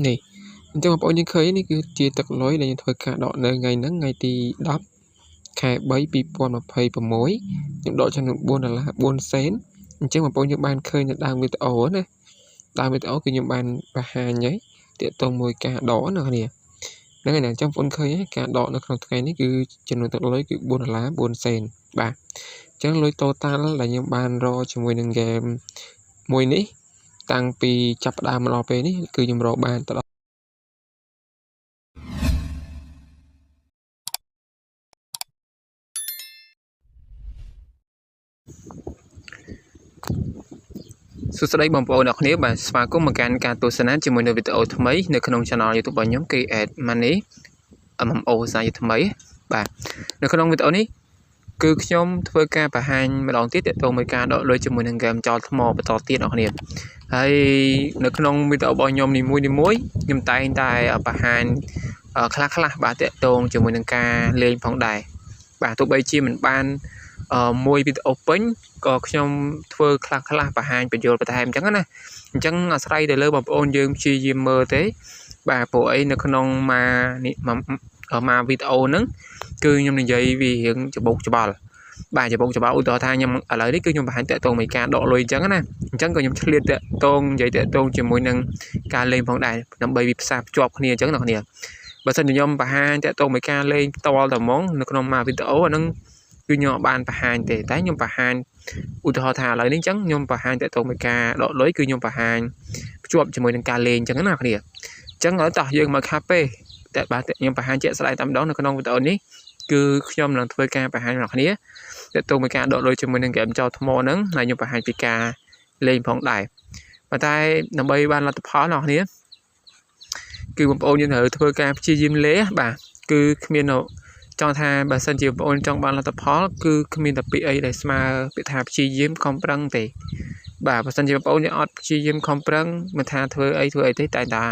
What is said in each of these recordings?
នេះអញ្ចឹងបងប្អូនយើងឃើញនេះគឺជាទឹកលុយដែលយើងធ្វើការដកនៅថ្ងៃហ្នឹងថ្ងៃទី10 ខែ 3 2026ខ្ញុំដកចំនួន$4 សេនអញ្ចឹងបងប្អូនយើងបានឃើញនៅដើមវីដេអូណាដើមវីដេអូគឺខ្ញុំបានបង្ហាញហើយទាក់ទងមួយការដកណាគ្នាហ្នឹងហើយណាអញ្ចឹងបងប្អូនឃើញការដកនៅក្នុងថ្ងៃនេះគឺចំនួនទឹកលុយគឺ$4 សេនបាទអញ្ចឹងលុយ total ដែលខ្ញុំបានរកជាមួយនឹង game មួយនេះតាំងពីចាប់ផ្ដើមមកដល់ពេលនេះគឺខ្ញុំរកបានទៅសួស្តីបងប្អូនអ្នកគ្នាបាទស្វាគមន៍មកកាន់ការទស្សនាជាមួយនៅវីដេអូថ្មីនៅក្នុង channel YouTube របស់ខ្ញុំគឺ Ed Money MMO សាជាថ្មីបាទនៅក្នុងវីដេអូនេះគឺខ្ញុំធ្វើការបង្ហាញម្ដងទៀតទាក់ទងមួយការដកលុយជាមួយនឹង game ចោលថ្មបន្តទៀតអ្នកគ្នាហើយនៅក្នុងវីដេអូរបស់ខ្ញុំនីមួយខ្ញុំតែងតែបង្ហាញខ្លះបាទទាក់ទងជាមួយនឹងការលេងផងដែរបាទទោះបីជាមិនបានមួយវីដេអូពេញក៏ខ្ញុំធ្វើខ្លះបង្ហាញបញ្យល់បន្ថែមអញ្ចឹងណាអញ្ចឹងអាស្រ័យទៅលើបងប្អូនយើងព្យាយាមមើលទេបាទព្រោះអីនៅក្នុងមកវីដេអូហ្នឹងគឺខ្ញុំនិយាយវារៀងច្បុកច្បល់បាទច្បុកច្បល់ឧទាហរណ៍ថាខ្ញុំឥឡូវនេះគឺខ្ញុំបង្ហាញតាក់ទងមួយការដកលុយអញ្ចឹងណាអញ្ចឹងក៏ខ្ញុំឆ្លៀតតាក់ទងនិយាយតាក់ទងជាមួយនឹងការលេងផងដែរដើម្បីវាផ្សារភ្ជាប់គ្នាអញ្ចឹងអ្នកគ្នាបើសិនជាខ្ញុំបង្ហាញតាក់ទងមួយការលេងផ្ទាល់តែហ្មងនៅក្នុងមកវីដេអូអាហ្នឹងគឺខ្ញុំអត់បានបង្ហាញទេតែខ្ញុំបង្ហាញឧទាហរណ៍ថាឥឡូវនេះអញ្ចឹងខ្ញុំបង្ហាញតាក់ទងមួយការដកលុយគឺខ្ញុំបង្ហាញភ្ជាប់ជាមួយនឹងការលេងអញ្ចឹងណាគ្នាអញ្ចឹងឥឡូវតោះយើងមកខាពេតែបាទខ្ញុំបង្ហាញជាក់ស្ដែងតែម្ដងនៅក្នុងវីដេអូនេះគឺខ្ញុំនឹងធ្វើការបង្ហាញដល់គ្នាតាក់ទងមួយការដកលុយជាមួយនឹងហ្គេមចោលថ្មហ្នឹងហើយខ្ញុំបង្ហាញពីការលេងផងដែរប៉ុន្តែដើម្បីបានលទ្ធផលដល់គ្នាគឺបងប្អូនយើងត្រូវធ្វើការព្យាយាមលេងបាទគឺគ្មានចង់ថាបើសិនជាបងប្អូនចង់បានលទ្ធផលគឺគ្មានតែពាក្យអីដែលស្មើពាក្យថាព្យាយាមខំប្រឹងទេបាទបើសិនជាបងប្អូនអត់ព្យាយាមខំប្រឹងមិនថាធ្វើអីទេតែតា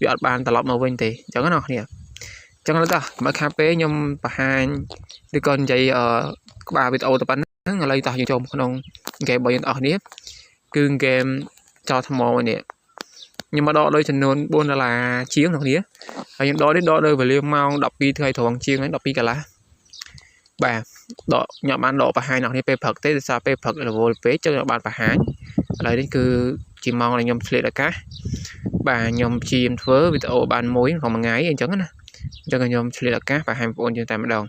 វាអត់បានត្រឡប់មកវិញទេអញ្ចឹងណាគ្នាអញ្ចឹងតោះមកខាពេខ្ញុំបង្ហាញឬក៏និយាយក្បាលវីដេអូទៅប៉ុណ្ណឹងឥឡូវតោះយើងចូលក្នុងហ្គេមរបស់យើងអស់នេះគឺហ្គេមចោលថ្មនេះខ្ញុំមកដកលុយចំនួន$4ជាងអ្នកគ្នាហើយខ្ញុំដកនៅវេលាម៉ោង12ថ្ងៃត្រង់ជាងហ្នឹង12កន្លះបាទដកខ្ញុំបានដកបង្ហាញអ្នកគ្នាពេលព្រឹកទេដោយសារពេលព្រឹករវល់ពេកចឹងខ្ញុំបានបង្ហាញឥឡូវនេះគឺជាម៉ោងដែលខ្ញុំឆ្លៀតឱកាសបាទខ្ញុំព្យាយាមធ្វើវីដេអូបានមួយក្នុងមួយថ្ងៃអញ្ចឹងណាអញ្ចឹងខ្ញុំឆ្លៀតឱកាសបង្ហាញបងប្អូនយើងតែម្ដង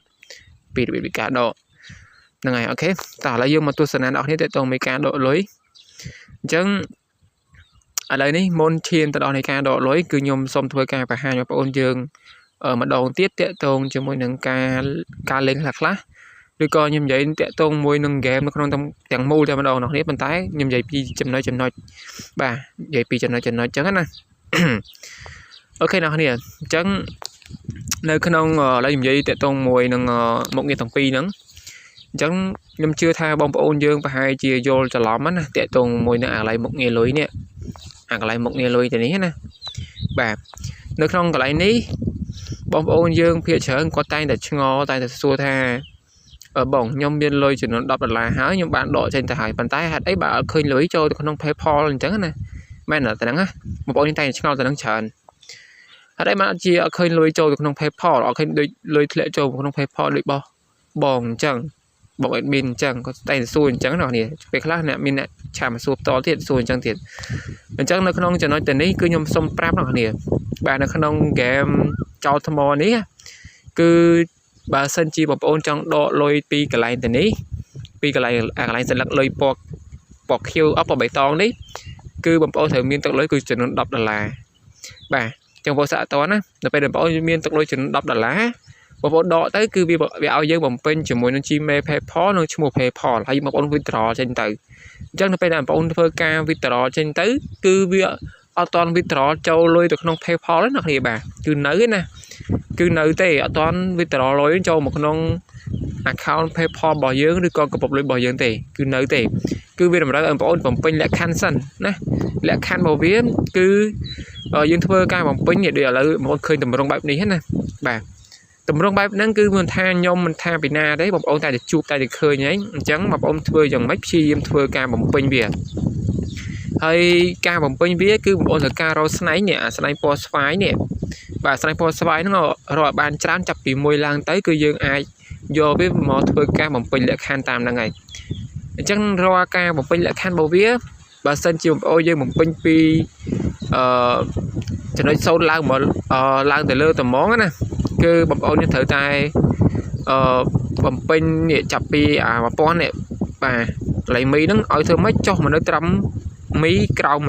ពីរបៀបការដកហ្នឹងហើយអូខេតោះឥឡូវយើងមកទស្សនាអ្នកគ្នាទាក់ទងមួយការដកលុយអញ្ចឹងឥឡូវនេះមុនឈានទៅដល់នៃការដកលុយគឺខ្ញុំសូមធ្វើការបង្ហាញបងប្អូនយើងម្ដងទៀតតាក់ទងជាមួយនឹងការលេងខ្លះឬក៏ខ្ញុំនិយាយតាក់ទងមួយនឹងហ្គេមនៅក្នុងទាំងមូលតែម្ដងនេះប៉ុន្តែខ្ញុំនិយាយពីចំណុចបាទនិយាយពីចំណុចអញ្ចឹងណាអូខេអ្នកគ្នាអញ្ចឹងនៅក្នុងឥឡូវខ្ញុំនិយាយតាក់ទងមួយនឹងមុខងារទាំងពីរហ្នឹងអញ្ចឹងខ្ញុំជឿថាបងប្អូនយើងប្រហែលជាយល់ច្រឡំណាតាក់ទងមួយនឹងអាកន្លែងមុខងារលុយនេះអាកន្លែងមុខងារលុយទៅនេះណាបាទនៅក្នុងកន្លែងនេះបងប្អូនយើងភាគច្រើនគាត់តែងតែឆ្ងល់តែងតែសួរថាបងខ្ញុំមានលុយចំនួន$10ហើយខ្ញុំបានដកចេញទៅហើយប៉ុន្តែហេតុអីបើអត់ឃើញលុយចូលទៅក្នុង PayPal អញ្ចឹងណាមែនទេហ្នឹងណាបងប្អូនតែងតែឆ្ងល់ទៅនឹងច្រើនហេតុអីបានអត់ឃើញលុយចូលទៅក្នុង PayPal អត់ឃើញដូចលុយធ្លាក់ចូលក្នុង PayPal ដូចបោះបងអញ្ចឹងបងអេដមីនអញ្ចឹងគាត់តែងតែសួរអញ្ចឹងណាគ្នាពេលខ្លះអ្នកមានអ្នកឆាមសួរផ្ទាល់ទៀតសួរអញ្ចឹងទៀតអញ្ចឹងនៅក្នុងចំណុចទៅនេះគឺខ្ញុំសូមប្រាប់អ្នកគ្នាបាទនៅក្នុងហ្គេមចោលថ្មនេះគឺបើសិនជាបងប្អូនចង់ដកលុយពីកន្លែងទៅនេះពីកន្លែងសន្លឹកលុយពណ៌ខៀវអបបៃតងនេះគឺបងប្អូនត្រូវមានទឹកលុយគឺចំនួន$10បាទចឹងបងសាក់តណាដល់ពេលបងប្អូនមានទឹកលុយចំនួន$10បងប្អូនដកទៅគឺវាឲ្យយើងបំពេញជាមួយនឹង Gmail PayPal និងឈ្មោះ PayPal ហើយបងប្អូន withdraw ចេញទៅអញ្ចឹងនៅពេលដែលបងប្អូនធ្វើការ withdraw ចេញទៅគឺវាអត់ទាន់ withdraw ចូលលុយទៅក្នុង PayPal ទេណាគ្នាបាទគឺនៅទេណាគឺនៅទេអត់ទាន់ withdraw លុយចូលមកក្នុង account PayPal របស់យើងឬក៏កាបូបលុយរបស់យើងទេគឺនៅទេគឺវាតម្រូវឲ្យបងប្អូនបំពេញលក្ខខណ្ឌសិនណាលក្ខខណ្ឌរបស់វាគឺយើងធ្វើការបំពេញដូចឥឡូវបងប្អូនឃើញតម្រងបែបនេះណាបាទតម្រងបែបហ្នឹងគឺមិនថាខ្ញុំមិនថាពីណាទេបងប្អូនតែជួបតែឃើញហ្នឹងអញ្ចឹងបងប្អូនធ្វើយ៉ាងម៉េចព្យាយាមធ្វើការបំពេញវា ហើយការបំពេញវាគឺបងប្អូនត្រូវការរកស្នែងនេះអាស្នែងពណ៌ស្វាយនេះបាទស្នែងពណ៌ស្វាយហ្នឹងរកបានច្រើនចាប់ពី1ឡើងទៅគឺយើងអាចយកវាមកធ្វើការបំពេញលក្ខខណ្ឌតាមហ្នឹងហើយអញ្ចឹងរាល់ការបំពេញលក្ខខណ្ឌរបស់វាបើសិនជាបងប្អូនយើងបំពេញពីចំណុច0ឡើងមកឡើងទៅលើត្មងណាគឺបងប្អូនយើងត្រូវតែបំពេញនេះចាប់ពី1000នេះបាទកន្លែងមីហ្នឹងឲ្យធ្វើម៉េចចុះមកនៅត្រឹមមីក្រោម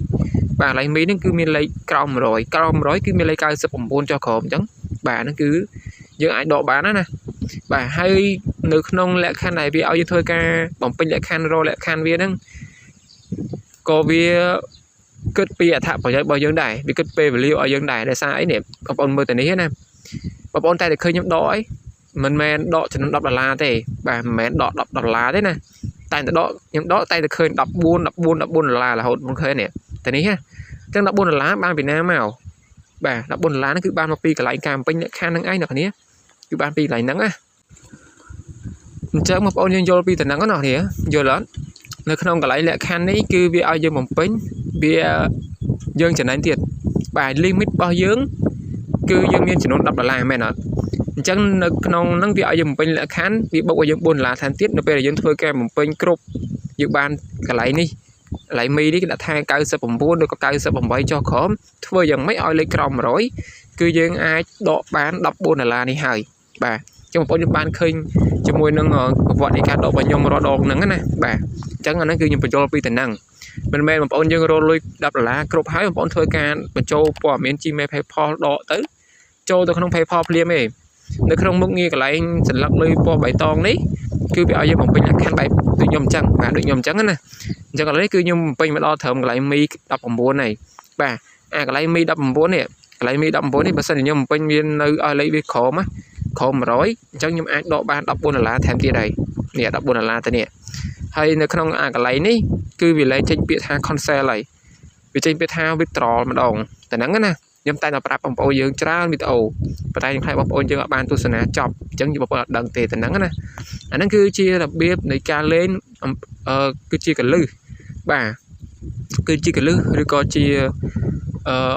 100បាទកន្លែងមីហ្នឹងគឺមានលេខក្រោម100ក្រោម100គឺមានលេខ99ចុះក្រោមអញ្ចឹងបាទហ្នឹងគឺយើងអាចដកបានណាបាទហើយនៅក្នុងលក្ខខណ្ឌដែលវាឲ្យយើងធ្វើការបំពេញលក្ខខណ្ឌរកលក្ខខណ្ឌវាហ្នឹងក៏វាគិតពីអត្ថប្រយោជន៍របស់យើងដែរវាគិតពេលវេលាឲ្យយើងដែរដោយសារអីនេះបងប្អូនមើលទៅនេះណាបងប្អូនតែឃើញខ្ញុំដកអីមិនមែនដកចំនួន$ទេបាទមិនមែនដក$ទេណាតែដកខ្ញុំដកតែឃើញ$14រហូតមកឃើញនេះតែនេះណាអញ្ចឹង$14បានពីណាមកបាទ$14ហ្នឹងគឺបានមកពីកន្លែងការបំពេញលក្ខខណ្ឌហ្នឹងឯងអ្នកគ្នាគឺបានពីកន្លែងហ្នឹងណាអញ្ចឹងបងប្អូនយើងយល់ពីតំណឹងណាអ្នកគ្នាយល់អត់នៅក្នុងកន្លែងលក្ខខណ្ឌនេះគឺវាឲ្យយើងបំពេញវាយើងចំណេញទៀតបាទ limit របស់យើងគឺយើងមានចំនួន$10មែនអត់អញ្ចឹងនៅក្នុងហ្នឹងវាឲ្យយើងបំពេញលក្ខខណ្ឌវាបុកឲ្យយើង$4ថែមទៀតនៅពេលដែលយើងធ្វើការបំពេញគ្រប់យើងបានកន្លែងនេះកន្លែងមីនេះគេដាក់ថា99ឬក៏98ចុះក្រោមធ្វើយ៉ាងម៉េចឲ្យលេខក្រោម100គឺយើងអាចដកបាន$14នេះហើយបាទចឹងបងប្អូនយើងបានឃើញជាមួយនឹងប្រវត្តិនៃការដករបស់ខ្ញុំរាល់ដងហ្នឹងណាបាទអញ្ចឹងអាហ្នឹងគឺខ្ញុំបញ្យល់ពីតំណឹងមិនមែនបងប្អូនយើងរកលុយ$10គ្រប់ហើយបងប្អូនធ្វើការបញ្ចូលព័ត៌មាន Gmail PayPal ដកទៅចូលទៅក្នុង PayPal ភ្លាមទេនៅក្នុងមុខងារកន្លែងសន្លឹកលុយពណ៌បៃតងនេះគឺវាឲ្យយើងបំពេញលក្ខខណ្ឌបែបដូចខ្ញុំអញ្ចឹងបាទដូចខ្ញុំអញ្ចឹងណាអញ្ចឹងឥឡូវនេះគឺខ្ញុំបំពេញមកដល់ត្រឹមកន្លែងមី19ហើយបាទអាកន្លែងមី19នេះកន្លែងមី19នេះបើសិនជាខ្ញុំបំពេញមាននៅឲ្យលេខវាក្រោមណាក្រោម100អញ្ចឹងខ្ញុំអាចដកបាន$14ថែមទៀតហើយនេះ$14ទៅនេះហើយនៅក្នុងអាកន្លែងនេះគឺវាលែងចេញពាក្យថា cancel ហើយវាចេញពាក្យថា withdraw ម្ដងតែហ្នឹងណាខ្ញុំតែប្រាប់បងប្អូនយើងច្រើនវីដេអូប៉ុន្តែខ្ញុំខ្លាចបងប្អូនយើងអត់បានទស្សនាចប់អញ្ចឹងបងប្អូនអត់ដឹងទេតែហ្នឹងណាអាហ្នឹងគឺជារបៀបនៃការលេងគឺជាកលឹះបាទគឺជាកលឹះឬក៏ជា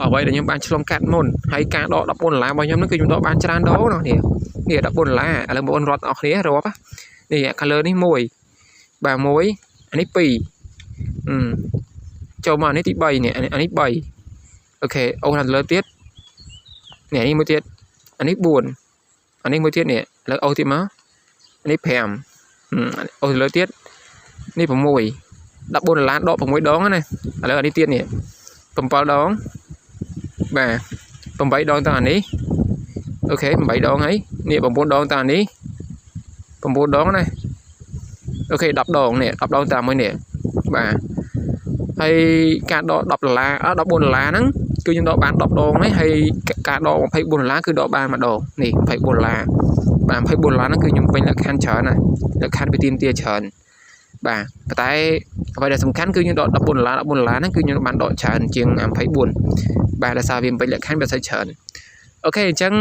អ្វីដែលខ្ញុំបានឆ្លងកាត់មុនហើយការដក$14របស់ខ្ញុំហ្នឹងគឺខ្ញុំដកបានច្រើនដងណានេះ$14ឥឡូវបងប្អូនរត់អស់គ្នារាប់នេះ color នេះ1បាទ1អានេះ2ចូលមកអានេះទី3នេះអានេះ3អូខេអូនលើទៀតនេះអានេះមួយទៀតអានេះ4អានេះមួយទៀតនេះលើអូទៀតមកអានេះ5អូលើទៀតនេះ6$14ដក6ដងណាឥឡូវអានេះទៀតនេះ7ដងបាទ8ដងតាមអានេះអូខេ8ដងហើយនេះ9ដងតាមអានេះ9ដងណាអូខេ10ដងនេះ10ដងតាមមួយនេះបាទហើយការដក$14ហ្នឹងគឺខ្ញុំដកបាន10ដងហើយការដក$24គឺដកបានម្ដងនេះ$24បាទ$24ហ្នឹងគឺខ្ញុំពេញលក្ខខណ្ឌច្រើនណាលក្ខខណ្ឌវាទាមទារច្រើនបាទប៉ុន្តែអ្វីដែលសំខាន់គឺខ្ញុំដក$14ហ្នឹងគឺខ្ញុំបានដកច្រើនជាង24បាទដោយសារវាពេញលក្ខខណ្ឌវាស្អីច្រើនអូខេអញ្ចឹង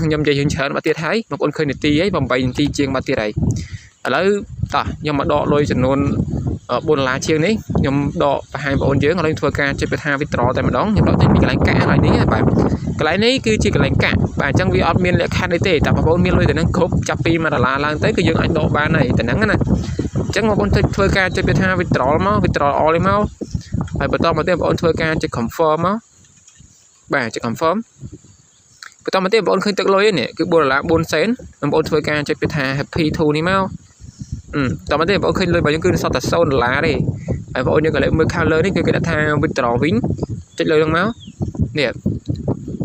ខ្ញុំនិយាយរឿងច្រើនមកទៀតហើយបងប្អូនឃើញនាទីហើយ8នាទីជាងមកទៀតហើយឥឡូវតោះខ្ញុំមកដកលុយចំនួន$4ជាងនេះខ្ញុំដកបង្ហាញបងប្អូនយើងឥឡូវធ្វើការជិតទៅថា withdraw តែម្ដងខ្ញុំដកចេញពីកន្លែងកាក់ហើយនេះបាទកន្លែងនេះគឺជាកន្លែងកាក់បាទអញ្ចឹងវាអត់មានលក្ខខណ្ឌអីទេតែបងប្អូនមានលុយទៅនឹងគ្រប់ចាប់ពី$1ឡើងទៅគឺយើងអាចដកបានហើយតែហ្នឹងណាអញ្ចឹងបងប្អូនធ្វើការជិតទៅថា withdraw មក withdraw all នេះមកហើយបន្តមកទៀតបងប្អូនធ្វើការជិត confirm មកបាទជិត confirm បន្តមកទៀតបងប្អូនឃើញទឹកលុយនេះគឺ$4 សេនបងប្អូនធ្វើការចុចពីថា happy to នេះមកតោះមកទៀតបងប្អូនឃើញលុយរបស់យើងគឺសតតែ$0ទេហើយបងប្អូនយើងក៏លេខមើលខាងលើនេះគឺគេដាក់ថា withdraw វិញចុចលុយហ្នឹងមកនេះ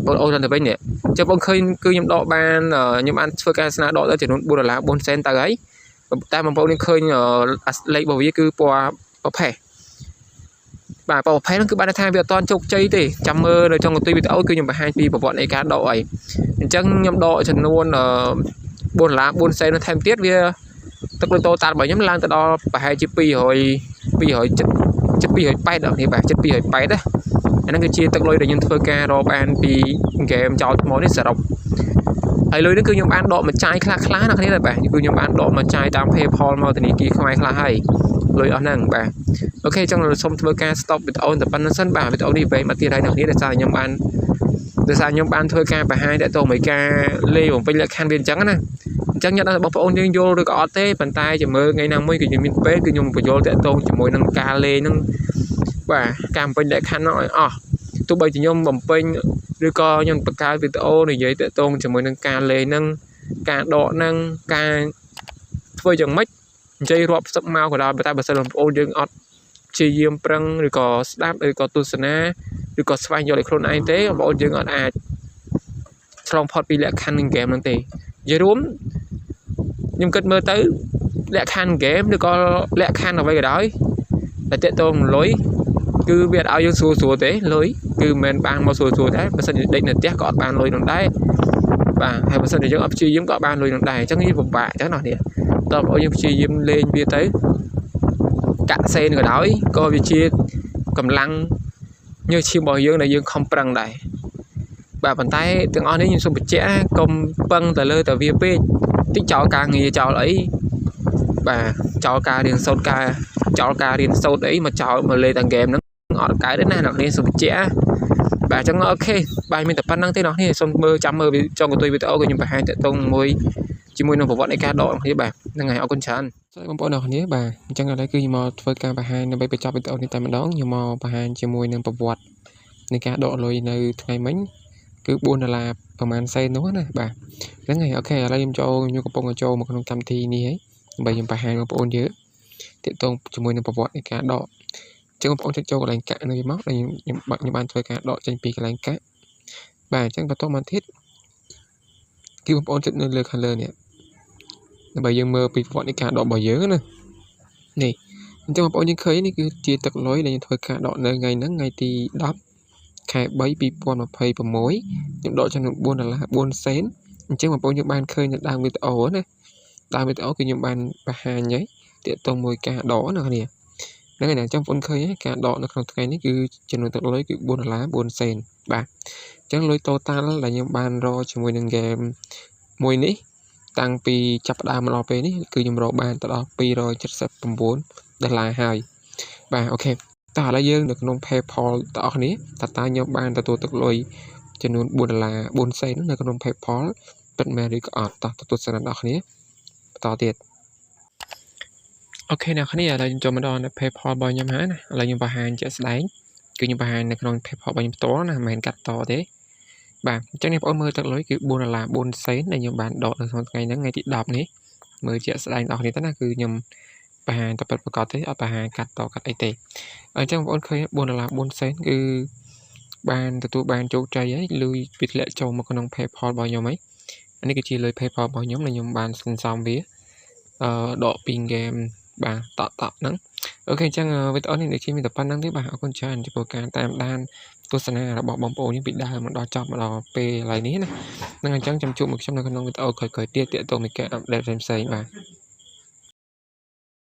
បងប្អូនទៅវិញនេះចុះបងឃើញគឺខ្ញុំដកបានខ្ញុំបានធ្វើការស្នើដកទៅចំនួន$4 សេនទៅហើយតែបងប្អូនឃើញលេខរបស់វាគឺពណ៌ប្រផេះបាទប្រភេទហ្នឹងគឺបានថាវាអត់ទាន់ជោគជ័យទេចាំមើលនៅtrongកន្ទុយវីដេអូគឺខ្ញុំបង្ហាញពីប្រវត្តិនៃការដកអីអញ្ចឹងខ្ញុំដកចំនួន$4 សេនថែមទៀតវាទឹកលុយតូតាល់របស់ខ្ញុំឡើងទៅដល់ប្រហែលជា280នេះបាទជិត280ណាអាហ្នឹងគឺជាទឹកលុយដែលខ្ញុំធ្វើការរកបានពីហ្គេមចោលថ្មនេះសរុបហើយលុយនេះគឺខ្ញុំបានដកមកចាយខ្លះណាគ្នាដែរបាទគឺខ្ញុំបានដកមកចាយតាម PayPal មកធនាគារខ្មែរខ្លះហើយ លុយអស់ហ្នឹងបាទអូខេចឹងសូមធ្វើការ stop វីដេអូតែប៉ុណ្្នឹងសិនបាទវីដេអូនេះវែងមកទៀតហើយអ្នកនាងដោយសារខ្ញុំបានធ្វើការបង្ហាញតទៅមួយការលេងបំពេញលក្ខខណ្ឌវាអញ្ចឹងណាអញ្ចឹងអ្នកបងប្អូនយើងយល់ឬក៏អត់ទេប៉ុន្តែចាំមើលថ្ងៃណាមួយគឺខ្ញុំមានពេលគឺខ្ញុំបញ្យល់តទៅជាមួយនឹងការលេងហ្នឹងបាទការបំពេញលក្ខខណ្ឌហ្នឹងឲ្យអស់ទោះបីជាខ្ញុំបំពេញឬក៏ខ្ញុំបង្កើតវីដេអូនិយាយតទៅជាមួយនឹងការលេងហ្នឹងការដកហ្នឹងការធ្វើយ៉ាងម៉េចនិយាយរាប់សិបមកក៏ដោយតែបើសិនបងប្អូនយើងអត់ព្យាយាមប្រឹងឬក៏ស្ដាប់ឬក៏ទស្សនាឬក៏ស្វែងយល់ឲ្យខ្លួនឯងទេបងប្អូនយើងអត់អាចឆ្លងផុតពីលក្ខខណ្ឌនៃហ្គេមហ្នឹងទេនិយាយរួមខ្ញុំគិតមើលទៅលក្ខខណ្ឌហ្គេមឬក៏លក្ខខណ្ឌអ្វីក៏ដោយតែតេតងលុយគឺវាអត់ឲ្យយើងស្រួលទេលុយគឺមិនមែនបានមកស្រួលដែរបើសិនជាដេកនៅផ្ទះក៏អត់បានលុយនឹងដែរបាទហើយបើសិនជាយើងអត់ព្យាយាមក៏អត់បានលុយនឹងដែរអញ្ចឹងវាពិបាកអញ្ចឹងណានេះតើបងប្អូនយើងព្យាយាមលេងវាទៅកាក់សេនក៏ដោយក៏វាជាកម្លាំងញើសឈាមរបស់យើងដែលយើងខំប្រឹងដែរបាទប៉ុន្តែទាំងអស់នេះខ្ញុំសូមបញ្ជាក់កុំពឹងទៅលើតែវាពេកតិចចោលការងារចោលអីបាទចោលការរៀនសូត្រអីមកចោលមកលេងតែហ្គេមហ្នឹងអត់កើតទេណាអ្នកនេះសូមបញ្ជាក់បាទអញ្ចឹងអូខេបាទមានតែប៉ុណ្្នឹងទេអ្នកនេះសូមចាំមើលចុងកន្ទុយវីដេអូក៏ខ្ញុំបង្ហាញតទៅជាមួយនឹងប្រវត្តិនៃការដករបស់គ្នាបាទហ្នឹងហើយអរគុណច្រើនសូមបងប្អូនអ្នកគ្នាបាទអញ្ចឹងឥឡូវគឺខ្ញុំមកធ្វើការបង្ហាញដើម្បីបញ្ចប់វីដេអូនេះតែម្ដងខ្ញុំមកបង្ហាញជាមួយនឹងប្រវត្តិនៃការដកលុយនៅថ្ងៃមិញគឺ$4ប្រហែលសេននោះណាបាទហ្នឹងហើយអូខេឥឡូវខ្ញុំកំពុងចូលមកក្នុងកម្មវិធីនេះហើយដើម្បីខ្ញុំបង្ហាញបងប្អូនយើងទាក់ទងជាមួយនឹងប្រវត្តិនៃការដកអញ្ចឹងបងប្អូនចូលកន្លែងកាក់នេះមកដែលខ្ញុំបានធ្វើការដកចេញពីកន្លែងកាក់បាទអញ្ចឹងបន្តមកទៀតគឺបងប្អូនចុចនៅលើខាងលើនេះដើម្បីយើងមើលពីប្រវត្តិនៃការដករបស់យើងណានេះអញ្ចឹងបងប្អូនយើងឃើញនេះគឺជាទឹកលុយដែលខ្ញុំធ្វើការដកនៅថ្ងៃហ្នឹងថ្ងៃទី10ខែ3 2026ខ្ញុំដកចំនួន$4 4សេនអញ្ចឹងបងប្អូនយើងបានឃើញនៅដើមវីដេអូណាដើមវីដេអូគឺខ្ញុំបានបង្ហាញហើយទាក់ទងមួយការដកណាគ្នាហ្នឹងហើយអញ្ចឹងបងប្អូនឃើញការដកនៅក្នុងថ្ងៃនេះគឺចំនួនទឹកលុយគឺ$4 4សេនបាទអញ្ចឹងលុយ total ដែលខ្ញុំបានរកជាមួយនឹងហ្គេមមួយនេះតាំងពីចាប់ផ្ដើមមកដល់ពេលនេះគឺខ្ញុំរកបានទៅដល់$279ហើយបាទអូខេតោះឥឡូវយើងនៅក្នុង PayPal ទាំងអស់គ្នាតើខ្ញុំបានទទួលទឹកលុយចំនួន$4 4សេននៅក្នុង PayPal ពិតមែនឬក៏អត់តោះទទួលស្គាល់អ្នកគ្នាបន្តទៀតអូខេអ្នកគ្នាឥឡូវខ្ញុំចូលមកដល់នៅ PayPal របស់ខ្ញុំហើយណាឥឡូវខ្ញុំបង្ហាញជាក់ស្ដែងគឺខ្ញុំបង្ហាញនៅក្នុង PayPal របស់ខ្ញុំផ្ទាល់ណាមិនមែនកាត់តទេបាទអញ្ចឹងអ្នកបងប្អូនមើលទឹកលុយគឺ$4 4សេនដែលខ្ញុំបានដកនៅក្នុងថ្ងៃហ្នឹងថ្ងៃទី10នេះមើលជាក់ស្ដែងដល់គ្នាទៅណាគឺខ្ញុំបង្ហាញតែពិតប្រាកដទេអត់បង្ហាញកាត់តកាត់អីទេអញ្ចឹងបងប្អូនឃើញ$4 4សេនគឺបានទទួលបានជោគជ័យហើយលុយវាធ្លាក់ចូលមកក្នុង PayPal របស់ខ្ញុំហើយអានេះគឺជាលុយ PayPal របស់ខ្ញុំដែលខ្ញុំបានសន្សំវាដកពីហ្គេមបាទតក់ហ្នឹងអូខេអញ្ចឹងវីដេអូនេះដូចជាមានតែប៉ុណ្្នឹងទេបាទអរគុណច្រើនចំពោះការតាមដានទស្សនារបស់បងប្អូនពីដើមមកដល់ចប់មកដល់ពេលឥឡូវនេះណាហ្នឹងអញ្ចឹងចាំជួបមកខ្ញុំនៅក្នុងវីដេអូក្រោយៗទៀតទាក់ទងនឹងការអាប់ដេតផ្សេងៗបាទ